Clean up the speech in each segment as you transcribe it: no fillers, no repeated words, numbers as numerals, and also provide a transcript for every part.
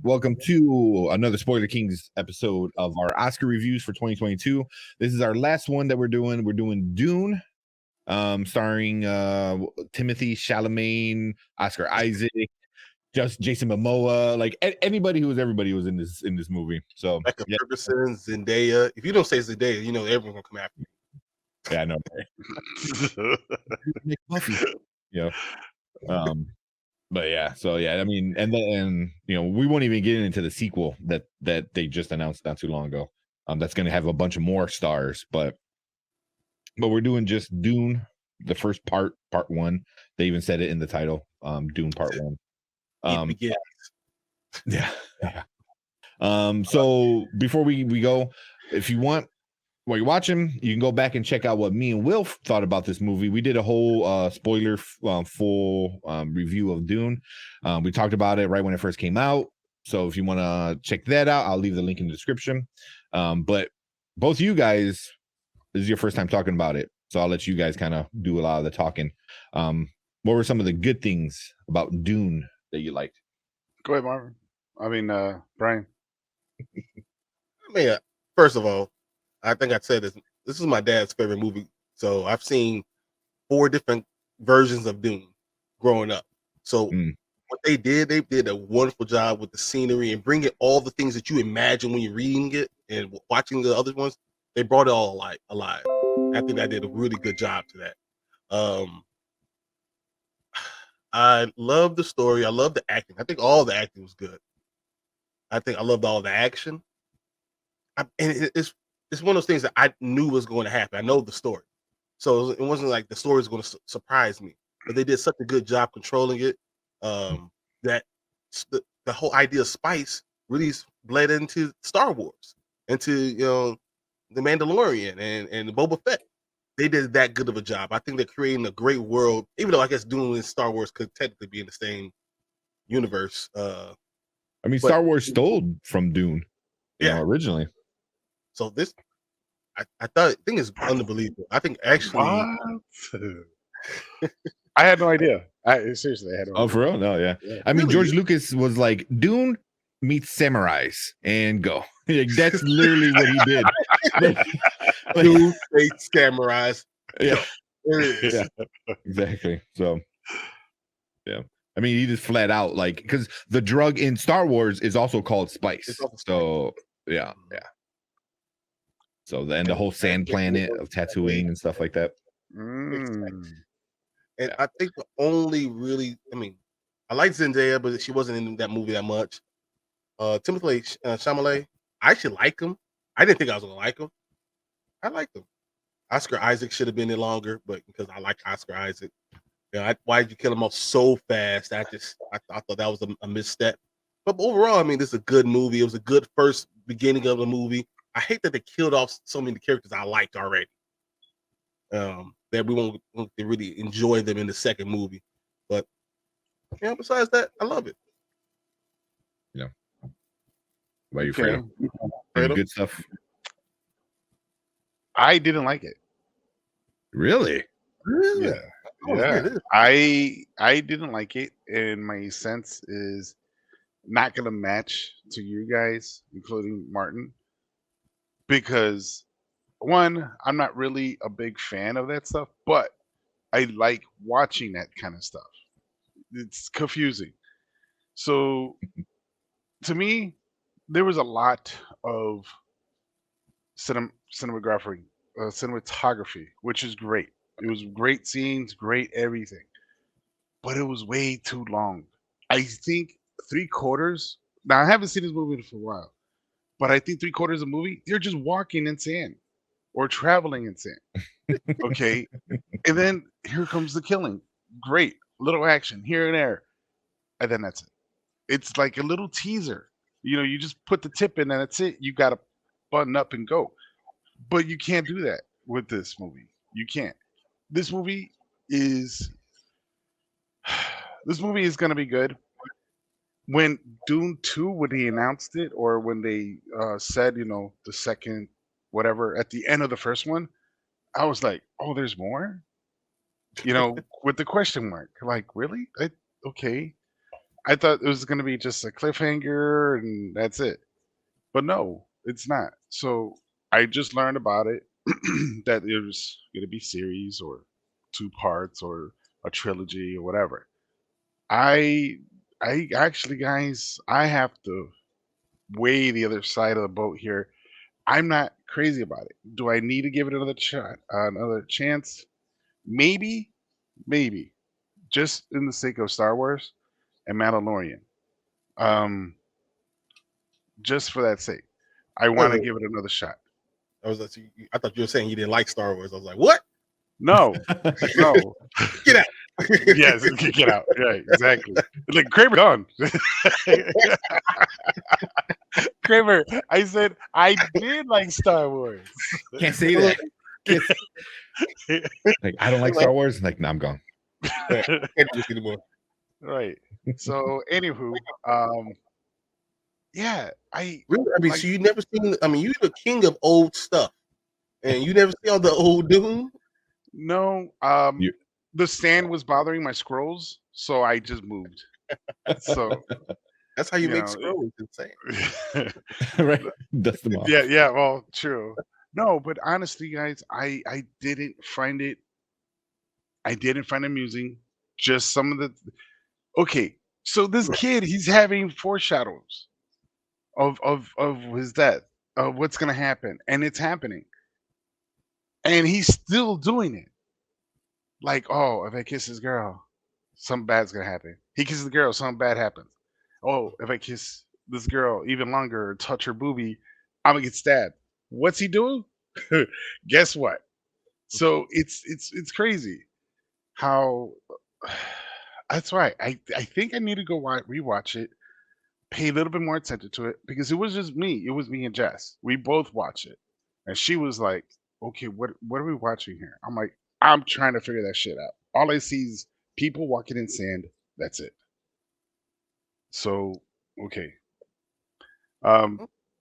Welcome to another Spoiler Kings episode of our Oscar reviews for 2022. This is our last one that we're doing. We're doing Dune, starring Timothy Chalamet, Oscar Isaac, just Jason Momoa, like anybody who was everybody was in this movie. So Becca yeah, Ferguson, Zendaya. If you don't say Zendaya, you know everyone's gonna come after you. yeah, I know. Nick Buffy, yeah. But yeah, so yeah, I mean, and then we won't even get into the sequel that they just announced not too long ago. That's going to have a bunch of more stars, but we're doing just Dune, the first part one. They even said it in the title, Dune Part One. It begins. Yeah. So before we go, if you want, while you're watching, you can go back and check out what me and Will thought about this movie. We did a whole spoiler full review of Dune. We talked about it right when it first came out. So if you want to check that out, I'll leave the link in the description. But both of you guys, this is your first time talking about it. So I'll let you guys kind of do a lot of the talking. What were some of the good things about Dune that you liked? Go ahead, Marvin. Bryon. I mean, first of all, I think I said this. This is my dad's favorite movie, so I've seen 4 different versions of Dune growing up. So what they did a wonderful job with the scenery and bringing all the things that you imagine when you're reading it and watching the other ones. They brought it all alive. I think I did a really good job to that. I love the story. I love the acting. I think all the acting was good. I think I loved all the action. It's one of those things that I knew was going to happen. I know the story, so it wasn't like the story was going to surprise me. But they did such a good job controlling it that the whole idea of spice really bled into Star Wars, into the Mandalorian and the Boba Fett. They did that good of a job. I think they're creating a great world, even though I guess Dune and Star Wars could technically be in the same universe. I mean, Star Wars stole from Dune, originally. So this, I think it's unbelievable. I think actually, I had no idea. Seriously, I had no idea. Oh, for real? No, yeah. I mean, George Lucas was like, Dune meets samurais and go. Like, that's literally what he did. Dune meets samurais. Yeah. Yeah, exactly. So, yeah. I mean, he just flat out because the drug in Star Wars is also called spice. So, yeah. So then the whole sand planet of Tatooine and stuff like that. And I think the only really, I like Zendaya, but she wasn't in that movie that much. Timothy Chalamet, I actually like him. I didn't think I was gonna like him. I liked him. Oscar Isaac should have been in longer, but because I like Oscar Isaac, why did you kill him off so fast? I thought that was a misstep. But overall, I mean, this is a good movie. It was a good first beginning of the movie. I hate that they killed off so many characters I liked already. That we won't really enjoy them in the second movie. But besides that, I love it. Yeah. Why you, Fredo? Good stuff. I didn't like it. Really? Yeah. I didn't like it, and my sense is not gonna match to you guys, including Martin, because one, I'm not really a big fan of that stuff, but I like watching that kind of stuff. It's confusing. So to me, there was a lot of cinematography, which is great. It was great scenes, great everything, but it was way too long. I think 3/4. Now I haven't seen this movie for a while, but I think 3/4 of the movie they're just walking in sand or traveling in sand. Okay, and then here comes the killing. Great, little action here and there, and then that's it. It's like a little teaser. You just put the tip in and that's it. You got to button up and go. But you can't do that with this movie. You can't. This movie is going to be good. When Dune 2, when he announced it, or when they said, the second, whatever, at the end of the first one, I was like, oh, there's more? With the question mark. Like, really? Okay. I thought it was going to be just a cliffhanger and that's it. But no, it's not. So I just learned about it that it was going to be series or 2 parts or a trilogy or whatever. I I actually, guys, I have to weigh the other side of the boat here. I'm not crazy about it. Do I need to give it another shot, another chance? Maybe, maybe, just in the sake of Star Wars and Mandalorian. Um, just for that sake, I want to Wait. give it another shot. I thought you were saying you didn't like Star Wars. I was like, what? No, no. Get out. Yes, get out. Right, exactly. Like Kramer gone. Kramer, I said I did like Star Wars. Can't say that. Like, I don't like Star Wars. Like, no, I'm gone. Can't do this anymore. Right. So, anywho, yeah, Really? I mean, like- so you never seen? I mean, you're the king of old stuff, and you never see all the old Dune. no. You- The stand was bothering my scrolls, so I just moved. So That's how you You make know, scrolls. Insane. Right? Dust them off. yeah. Well, true. No, but honestly, guys, I didn't find it. I didn't find it amusing. Just some of the. Okay, so this kid, he's having foreshadows of his death, of what's gonna happen, and it's happening, and he's still doing it. Like, oh, if I kiss this girl, something bad's gonna happen. He kisses the girl, something bad happens. Oh, if I kiss this girl even longer or touch her boobie, I'm gonna get stabbed. What's he doing? Guess what? So it's crazy how. That's right. I think I need to go rewatch it, pay a little bit more attention to it because it was just me. It was me and Jess. We both watched it, and she was like, "Okay, what are we watching here?" I'm like, "I'm trying to figure that shit out. All I see is people walking in sand. That's it." So okay,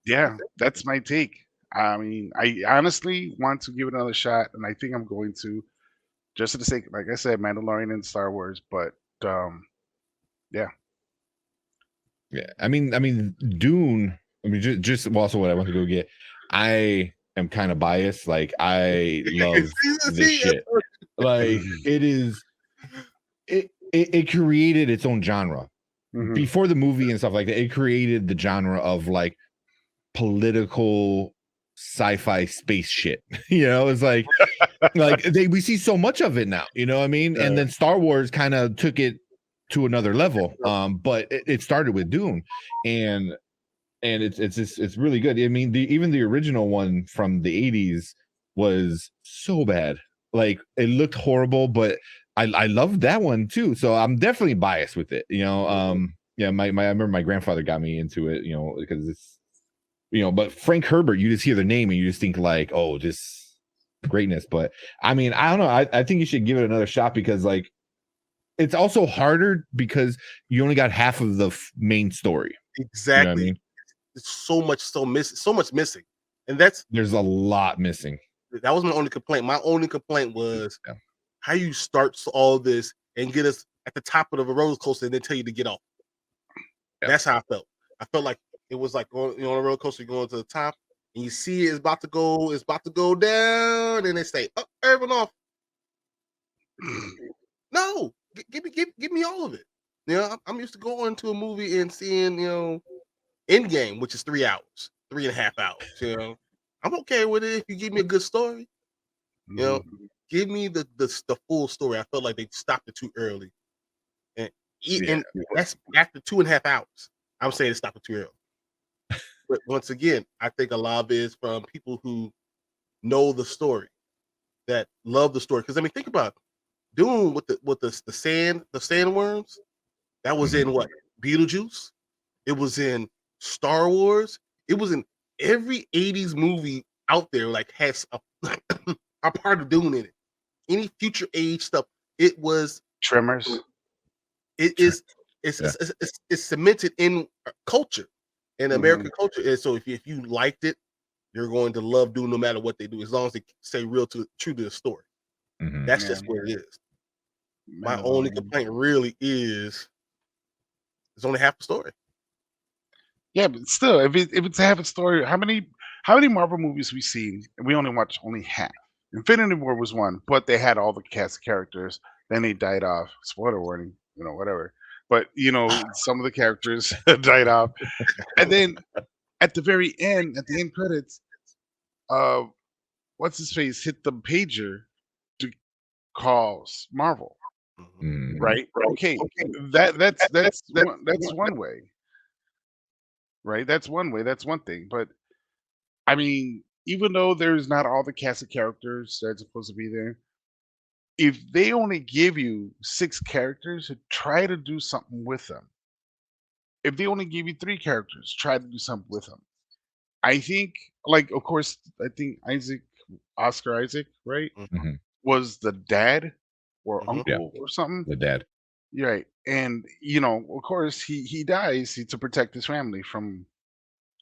yeah, that's my take. I mean, I honestly want to give it another shot, and I think I'm going to, just for the sake, like I said, Mandalorian and Star Wars. But yeah, Yeah, I mean, Dune. I mean, just also what I want to go get. I am kind of biased. Like, I love this shit. Like, it is. It created its own genre Mhm. before the movie and stuff like that. It created the genre of like political sci-fi space shit. You know, it's like we see so much of it now. You know what I mean? And then Star Wars kind of took it to another level. But it started with Dune, and it's really good. I mean, even the original one from the 80s was so bad. Like, it looked horrible, but I loved that one too. So I'm definitely biased with it. You know, yeah, I remember my grandfather got me into it, you know, because it's, you know, but Frank Herbert, you just hear the name and you just think like, oh, just greatness. But I mean, I don't know. I think you should give it another shot because like it's also harder because you only got half of the main story. Exactly. You know what I mean? It's so much missing, and there's a lot missing. That was my only complaint. My only complaint was how you start all this and get us at the top of the roller coaster and then tell you to get off. That's how I felt. I felt like it was like going, you know, on a roller coaster, going to the top, and you see it's about to go down, and they say, "Oh, everyone off." No, give me all of it. You know, I'm used to going to a movie and seeing, you know, Endgame, which is 3 hours, 3.5 hours. You know, I'm okay with it if you give me a good story. You know, give me the full story. I felt like they stopped it too early, and that's after 2.5 hours. I'm saying it stopped it too early. But once again, I think a lot of it is from people who know the story, that love the story. Because I mean, think about it. Dune with the sandworms. That was in what? Beetlejuice. It was in Star Wars. It was in every 80s movie out there, like has a part of Dune in it. Any future age stuff, it was Tremors. It is it's cemented in culture, in American culture. And so if you liked it, you're going to love Dune no matter what they do, as long as they stay true to the story. That's just what it is. My only complaint really is It's only half the story. Yeah, but still, if it's half a story, how many Marvel movies we seen? And we only watched only half. Infinity War was one, but they had all the cast of characters. Then they died off. Spoiler warning, whatever. But some of the characters died off, and then at the very end, at the end credits, uh, what's his face hit the pager to call Marvel, right? Okay, that's one way, right? That's one way. That's one thing. But I mean, even though there's not all the cast of characters that's supposed to be there, if they only give you 6 characters, try to do something with them. If they only give you 3 characters, try to do something with them. I think, like, of course, I think Oscar Isaac, right, Mhm. was the dad or Mhm. uncle or something. The dad. Right. And, of course, he dies to protect his family from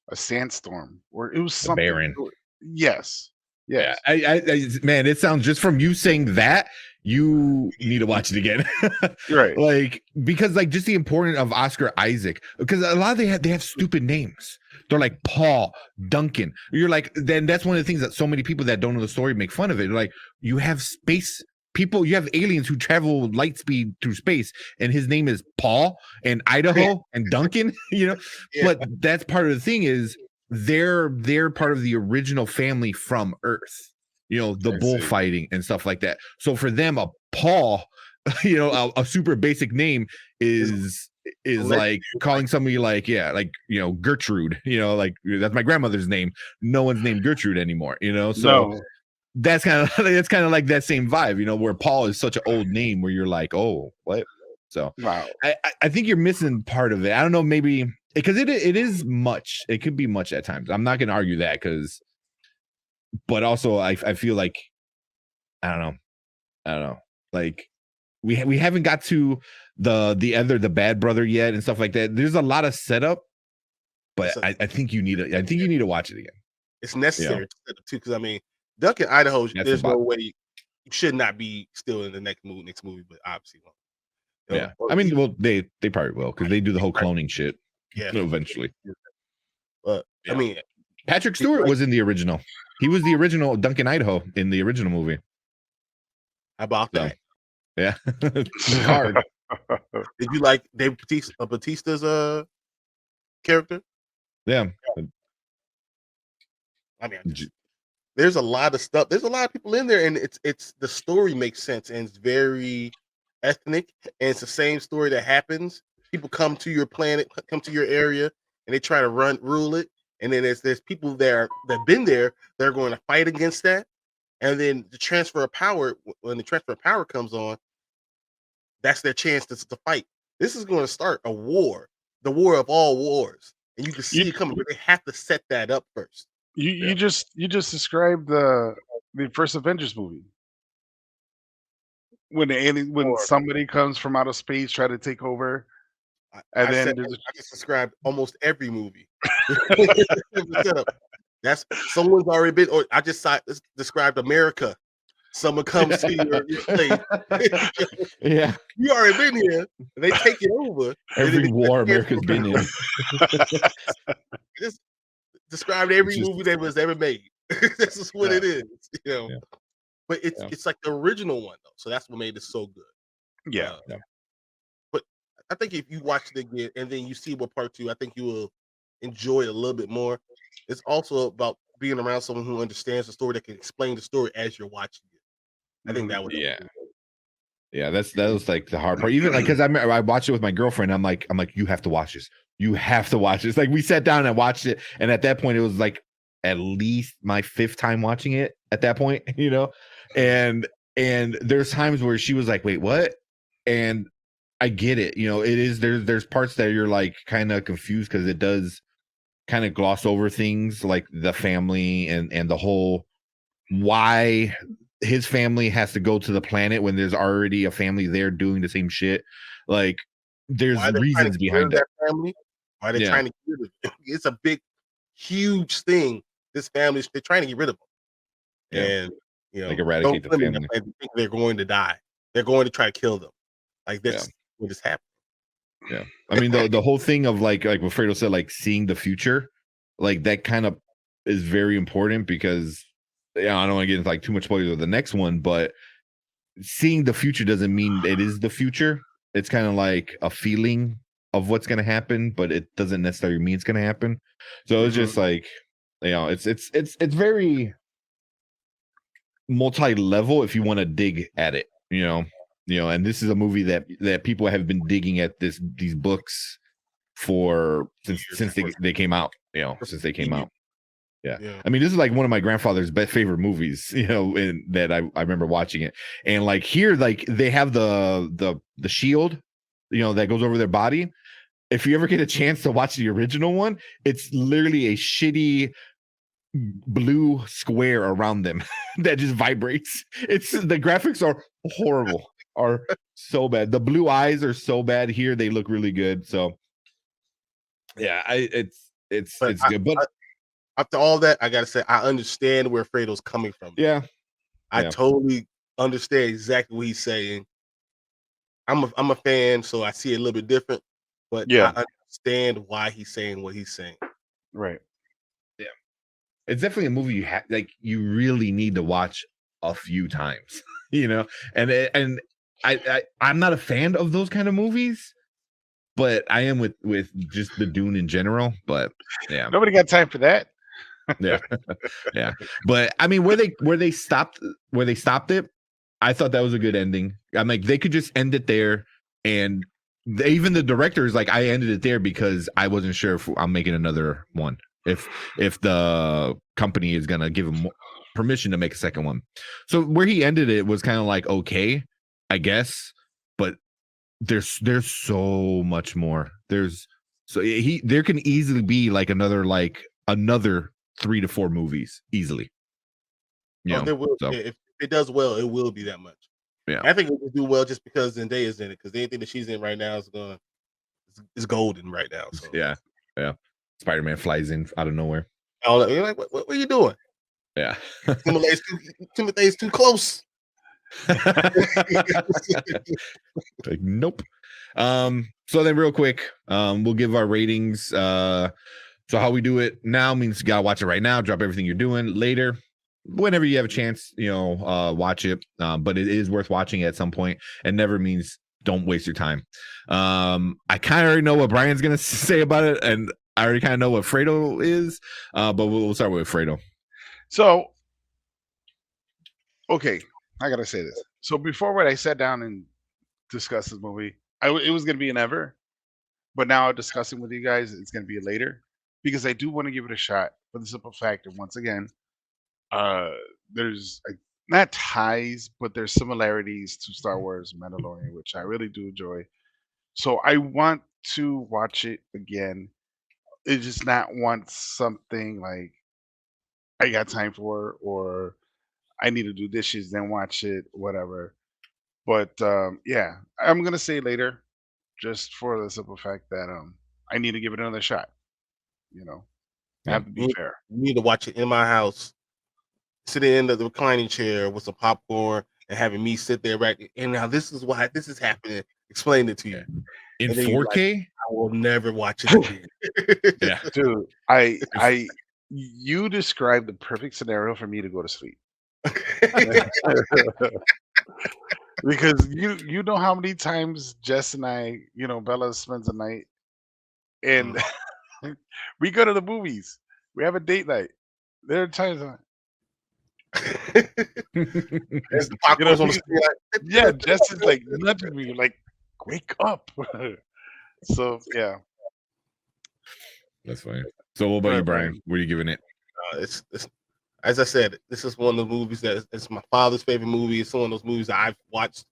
a sandstorm, or it was The something. Baron. Yes. Yeah, Yes. man, it sounds, just from you saying that, you need to watch it again. Right. Like, because like just the importance of Oscar Isaac, because a lot of they have stupid names. They're like Paul, Duncan. You're like, then that's one of the things that so many people that don't know the story make fun of it. They're like, you have space people, you have aliens who travel light speed through space, and his name is Paul and Idaho and Duncan, Yeah. But that's part of the thing is they're part of the original family from Earth, the I see. bullfighting and stuff like that. So for them, a Paul, a super basic name is like calling somebody like Gertrude, like that's my grandmother's name. No one's named Gertrude anymore, so No. that's kind of like that same vibe, where Paul is such an old name where you're like, oh, what? So Wow. I think you're missing part of it. I don't know, maybe because it is much. It could be much at times. I'm not going to argue that, but also I feel like I don't know. Like we haven't got to the bad brother yet and stuff like that. There's a lot of setup, but I think you need to watch it again. It's necessary too, because I mean, Duncan, Idaho. There's no way you should not be still in the next movie, but obviously won't. Yeah, I mean, well, they probably will, because they do the whole cloning shit. Yeah, eventually. But I mean, Patrick Stewart was in the original. He was the original Duncan Idaho in the original movie. How about that? Yeah, hard. Did you like Dave Bautista's character? Yeah. I mean, there's a lot of stuff. There's a lot of people in there, and it's the story makes sense, and it's very ethnic, and it's the same story that happens. People come to your planet, come to your area, and they try to rule it. And then there's people there that been there. They're going to fight against that. And then the transfer of power, when the transfer of power comes on, that's their chance to fight. This is going to start a war, the war of all wars, and you can see it coming. But they have to set that up first. You just described the first Avengers movie. When somebody comes from outer space, try to take over, I just described almost every movie. That's someone's already been, or I just described America. Someone comes to your place. Yeah, you already been here. And they take it over. Every war America's been in. Just described every movie that was ever made. This is what it is, But it's like the original one though, so that's what made it so good. Yeah. But I think if you watch it again and then you see what part 2, I think you will enjoy it a little bit more. It's also about being around someone who understands the story, that can explain the story as you're watching it. I think that would Yeah, that was like the hard part. Even like, because I watched it with my girlfriend. I'm like, you have to watch this. You have to watch this. Like, we sat down and watched it, and at that point, it was like at least my 5th time watching it. At that point, and there's times where she was like, "Wait, what?" And I get it. It is there's parts that you're like kind of confused, because it does kind of gloss over things like the family and the whole why his family has to go to the planet when there's already a family there doing the same shit. Like, there's reasons behind that family. Why they trying to get rid of it? It's a big, huge thing. This family, they're trying to get rid of them, and like eradicate the family. And think they're going to die. They're going to try to kill them. Like, this what is happening. Yeah. I mean, the whole thing of like what Fredo said, like seeing the future, like that kind of is very important because I don't want to get into like too much spoilers of the next one, but seeing the future doesn't mean it is the future. It's kind of like a feeling of what's going to happen, but it doesn't necessarily mean it's going to happen. So it's just like, it's very multi-level if you want to dig at it, and this is a movie that people have been digging at these books for since they came out, since they came out. Yeah. I mean, this is like one of my grandfather's best favorite movies, and that I remember watching it. And like here, like they have the shield, that goes over their body. If you ever get a chance to watch the original one, it's literally a shitty blue square around them that just vibrates. It's the graphics are horrible, are so bad. The blue eyes are so bad here. They look really good. So yeah, it's good. But after all that, I gotta say I understand where Fredo's coming from. Yeah. I totally understand exactly what he's saying. I'm a fan, so I see it a little bit different, but I understand why he's saying what he's saying. Right. Yeah. It's definitely a movie you really need to watch a few times, and I'm not a fan of those kind of movies, but I am with just the Dune in general. But yeah, nobody got time for that. Yeah. Yeah. But I mean, where they stopped it, I thought that was a good ending. I'm like, they could just end it there. And even the director is like, I ended it there because I wasn't sure if I'm making another one. If the company is gonna give him permission to make a second one. So where he ended it was kind of like, okay, I guess, but there's so much more. There can easily be like another 3 to 4 movies easily. There will. So. If it does well, it will be that much. Yeah, I think it will do well just because Zendaya is in it. Because anything that she's in right now is golden right now. So. Yeah. Spider-Man flies in out of nowhere. You're like, what are you doing? Yeah, Timothy's too close. Like, nope. So then real quick, we'll give our ratings. So how we do it now means you gotta watch it right now, drop everything you're doing. Later, whenever you have a chance, watch it. But it is worth watching at some point, and never means don't waste your time. I kind of already know what Bryan's gonna say about it, and I already kind of know what Fredo is. But we'll start with Fredo. So, okay, I gotta say this. So before when I sat down and discussed this movie, it was gonna be an ever, but now discussing with you guys, it's gonna be a later because I do want to give it a shot for the simple fact that once again, there's not ties, but there's similarities to Star Wars Mandalorian, which I really do enjoy. So I want to watch it again. It's just not want something like I got time for, or I need to do dishes, then watch it, whatever. But yeah, I'm gonna say later, just for the simple fact that I need to give it another shot. I have to be fair. You need to watch it in my house, sitting in the reclining chair with some popcorn and having me sit there and now this is why this is happening. Explain it to you in 4K. Like, I will never watch it again. Yeah, dude, you described the perfect scenario for me to go to sleep. Because you know how many times Jess and I, Bella spends the night and we go to the movies. We have a date night. There are times There's the popcorns on the screen. Yeah, Jess is like nudging me, like, wake up. So yeah. That's fine. So what about you, Bryan? What are you giving it? It's as I said, this is one of the movies that it's my father's favorite movie. It's one of those movies that I've watched.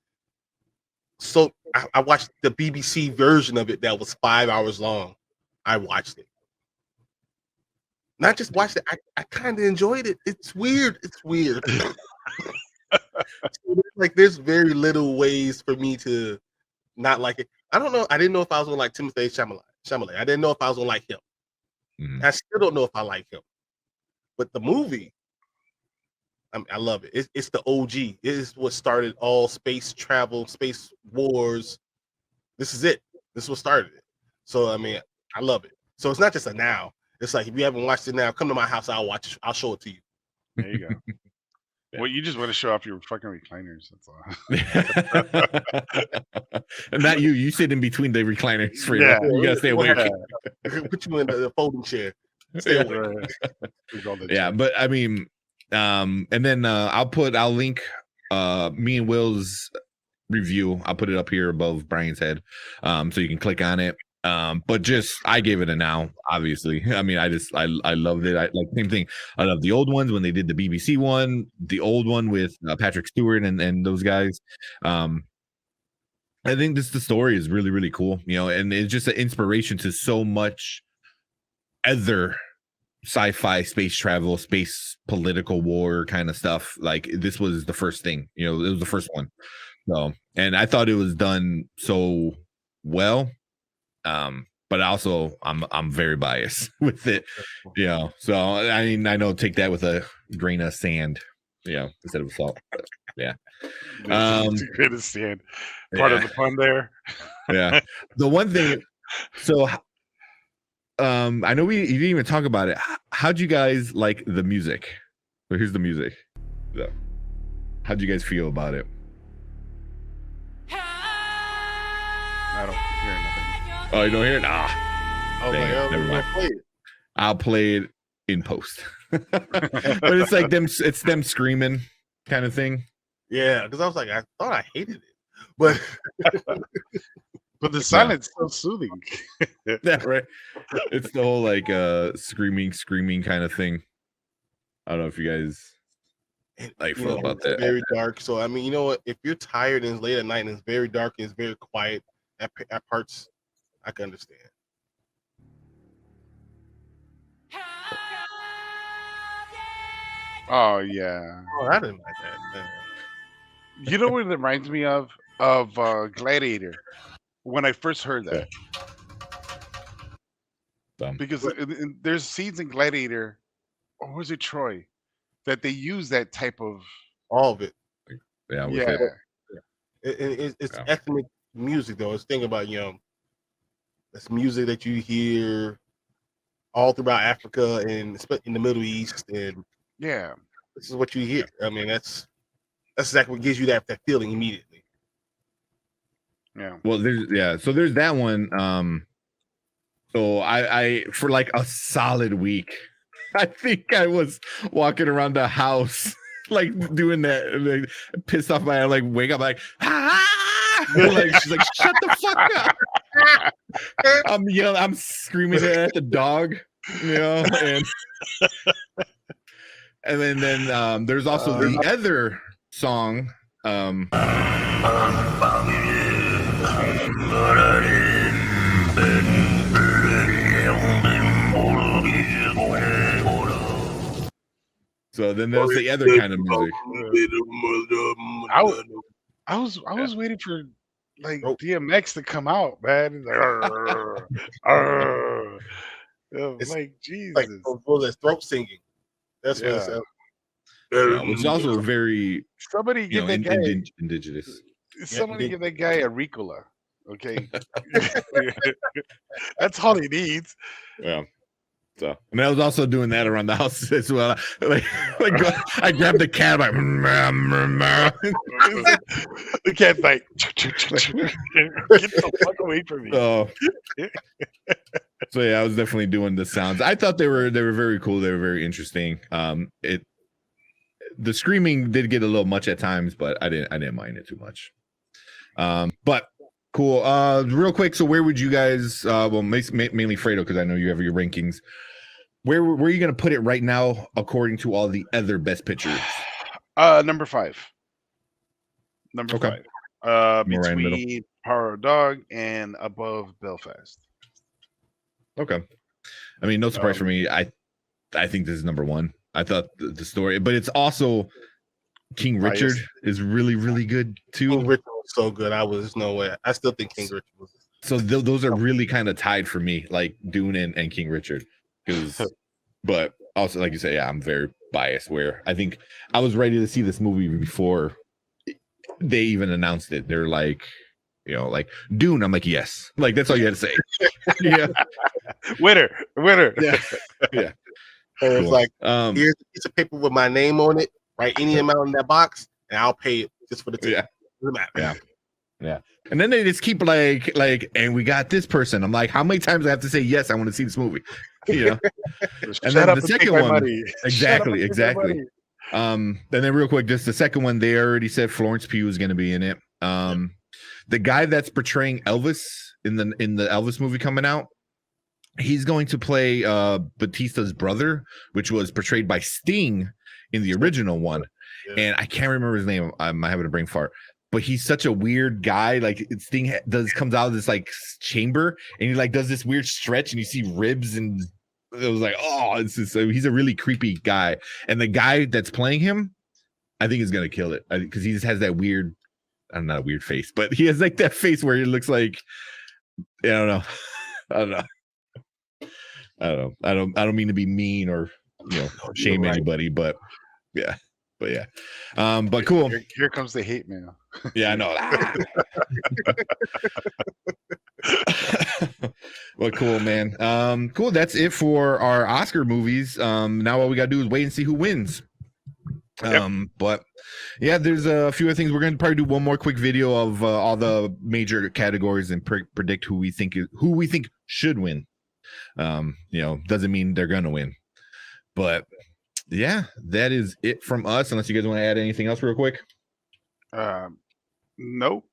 So I watched the BBC version of it that was 5 hours long. I watched it. Not just watched it, I kind of enjoyed it. It's weird. Like there's very little ways for me to not like it. I don't know. I didn't know if I was gonna like Timothée Chalamet. I didn't know if I was gonna like him. Mm-hmm. I still don't know if I like him. But the movie, I love it. It's the OG. It is what started all space travel, space wars. This is it. This is what started it. So I mean, I love it. So it's not just a now. It's like if you haven't watched it now, come to my house. I'll watch it. I'll show it to you. There you go. Yeah. Well, you just want to show off your fucking recliners. That's all. And not you. You sit in between the recliners. Fredo. Yeah. You gotta stay awake. Put you in the folding chair. Stay awake. Yeah, but I mean, and then I'll link me and Will's review. I'll put it up here above Bryan's head, so you can click on it. But just I gave it a now, obviously. I mean, I loved it. I like same thing. I love the old ones when they did the BBC one, the old one with Patrick Stewart and those guys. I think the story is really, really cool, you know, and it's just an inspiration to so much other sci-fi, space travel, space political war kind of stuff. Like this was the first thing, you know, it was the first one. So, and I thought it was done so well. But also I'm very biased with it, you know. So I mean, I know take that with a grain of sand, you know, instead of salt. But, yeah. Grain of sand. Part of the pun there. Yeah. The one thing, so I know you didn't even talk about it. How'd you guys like the music? So here's the music. So, how'd you guys feel about it? I don't hear nothing. Oh, you don't hear it? Nah. Never mind. I'll play it in post. But it's like it's them screaming kind of thing. Yeah, because I was like, I thought I hated it, but but the silence is so soothing. Yeah, right. It's the whole like screaming kind of thing. I don't know if you guys like feel about that. Very dark. So I mean, you know what? If you're tired and it's late at night and it's very dark and it's very quiet at parts, I can understand. Oh yeah. Oh, I didn't like that. Man. You know what it reminds me of? Of Gladiator. When I first heard that. Because there's scenes in Gladiator, or was it Troy, that they use that type of all of it. Yeah. It's ethnic music though. It's thing about it's music that you hear all throughout Africa and in the Middle East, and yeah, this is what you hear. I mean, that's exactly what gives you that feeling immediately. Yeah. Well, so there's that one. So I for like a solid week, I think I was walking around the house like doing that, like, pissed off by like wake up like like she's like shut the fuck up. I'm screaming at the dog, you know, and then there's also the other song. So then there's the other kind of music. I was waiting for like DMX to come out, man. It's like Jesus. Like that throat singing. That's what it's which is also very somebody give that guy indigenous. Somebody give that guy a Ricola, okay? That's all he needs. Yeah. So, and I was also doing that around the house as well. Like I grabbed the cat, like the cat's like, get the fuck away from me. So yeah, I was definitely doing the sounds. I thought they were very cool. They were very interesting. The screaming did get a little much at times, but I didn't mind it too much. But cool. Real quick. So where would you guys? Well, mainly Fredo, because I know you have your rankings. Where are you going to put it right now, according to all the other best pictures? Number 5. Number 5. More right in the Between Power of Dog and above Belfast. Okay. I mean, no surprise for me. I think this is number 1. I thought the story, but it's also King Richard is really, really good too. King Richard was so good. There's no way. I still think King Richard was. So those are really kind of tied for me, like Dune and King Richard. But also, like you say, yeah, I'm very biased. Where I think I was ready to see this movie before they even announced it. They're like, You know, like Dune. I'm like, yes. Like that's all you had to say. Yeah. Winner. Yeah. Yeah. And it's Cool. like, here's a piece of paper with my name on it. Write any amount in that box, and I'll pay it just for the ticket. Yeah. Doesn't matter. Yeah. Yeah. And then they just keep like, and we got this person. I'm like, how many times do I have to say yes? I want to see this movie. You know. And then the second one, exactly. And then real quick, just the second one, they already said Florence Pugh is going to be in it. The guy that's portraying Elvis in the Elvis movie coming out, he's going to play Batista's brother, which was portrayed by Sting in the original one. Yeah. And I can't remember his name. I'm having a brain fart. But he's such a weird guy. Like Sting comes out of this like chamber, and he like does this weird stretch, and you see ribs, and it was like, oh, he's a really creepy guy. And the guy that's playing him, I think is gonna kill it because he just has that weird, I don't know, weird face, but he has like that face where he looks like, I don't know. I don't mean to be mean or shame anybody, but yeah. But cool. Here comes the hate mail. Yeah, I know. Well, cool, man. Cool. That's it for our Oscar movies. Now all we gotta do is wait and see who wins. But yeah, there's a few other things. We're gonna probably do one more quick video of all the major categories and predict who we think should win. Doesn't mean they're gonna win, but yeah, that is it from us. Unless you guys want to add anything else real quick. Nope.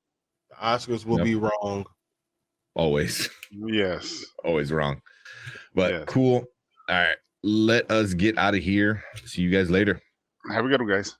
The Oscars will be wrong. Always. Yes. Always wrong. But cool. All right. Let us get out of here. See you guys later. Have a good one, guys.